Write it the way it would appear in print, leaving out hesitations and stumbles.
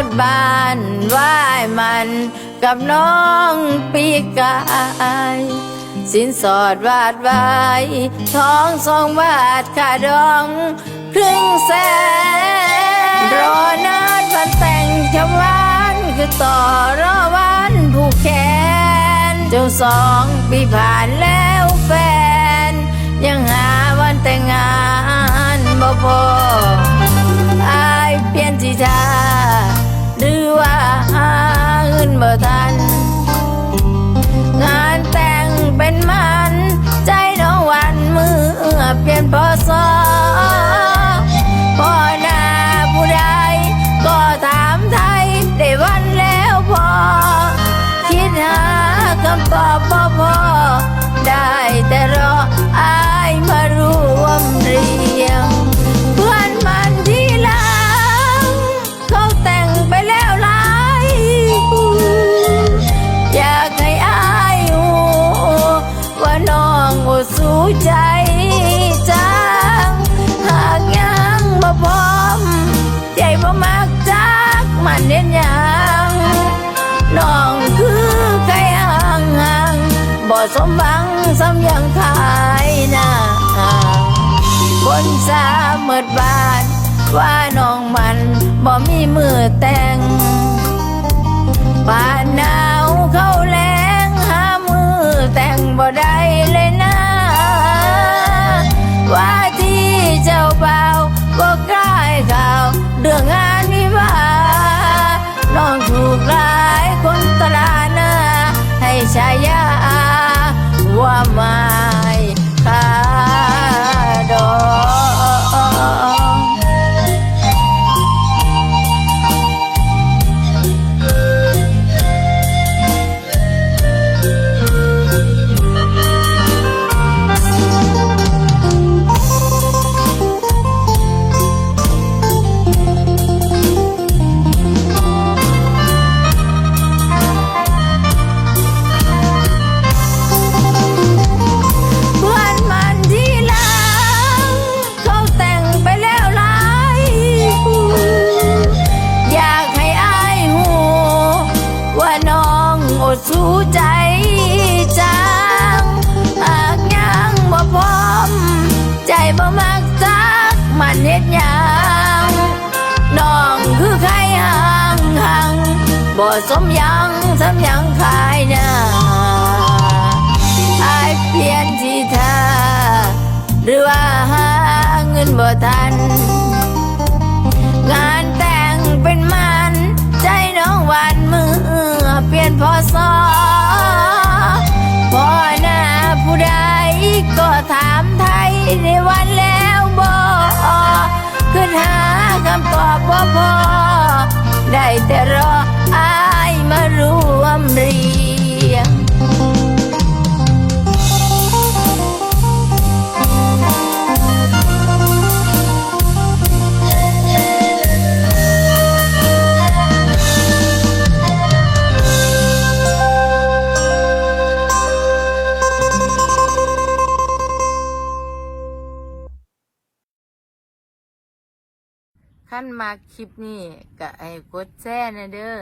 ดบ้านไหว้มันกับน้องปีกายสินสอดวาดไว้ทอง2 บาทค่าดอง100,000รอนัดวันแต่งชาวบ้านคือต่อรอวันผูกแขนจน2 ปีผ่านแล้วแฟนยังหาวันแต่งงานบ่พออายเปลี่ยนทิศทางหรือว่าหาเงินบ่ทันงานแต่งเป็นมันใจน้องวันเมื่อเปลี่ยนพศพอหน้าผู้ใดก็ถามไทยได้วันแล้วพอคิดหาคำตอบบ่พอได้แต่รออายมาร่วมเรียงเพื่อนมันที่หลังเขาแต่งไปแล้วหลายอยากให้อายว่าน้องบ่สู้ใจจังหากยังบ่พร้อมใจบ่มักจักมันเห็นหยังน้องคือใครห่างบ่สมหวังซ้ำยังขายหน้าคนสาเมิดบ้านว่าน้องมันบ่มีมือแต่งบ้านหนาวเข้าแล้งหามือแต่งบ่ได้เลยนะว่าที่เจ้าบ่าวก็ใกล้ข่าวเรื่องงานวิวาห์น้องถูกหลายคนตลาดหน้าให้ฉายาว่าไม่ค่าดอง สู้ใจจังหากยังบ่พร้อมใจบ่มักจักมันเฮ็ดหยังน้องคือใครห่างบ่สมยังซ้ำยังขายหน้าอายเปลี่ยนทิศทางหรือว่าหาเงินบ่ทันงานแต่งเป็นมันใจน้องหวานมือเปลี่ยนพศพอหน้าผู้ใดก็ถามไทยในวันแล้วบ่ขึ้นหาคำตอบบ่พอได้แต่รออายมาร่วมเรียงขั้นมาคลิปนี้ก็ให้กดแชร์นะเด้อ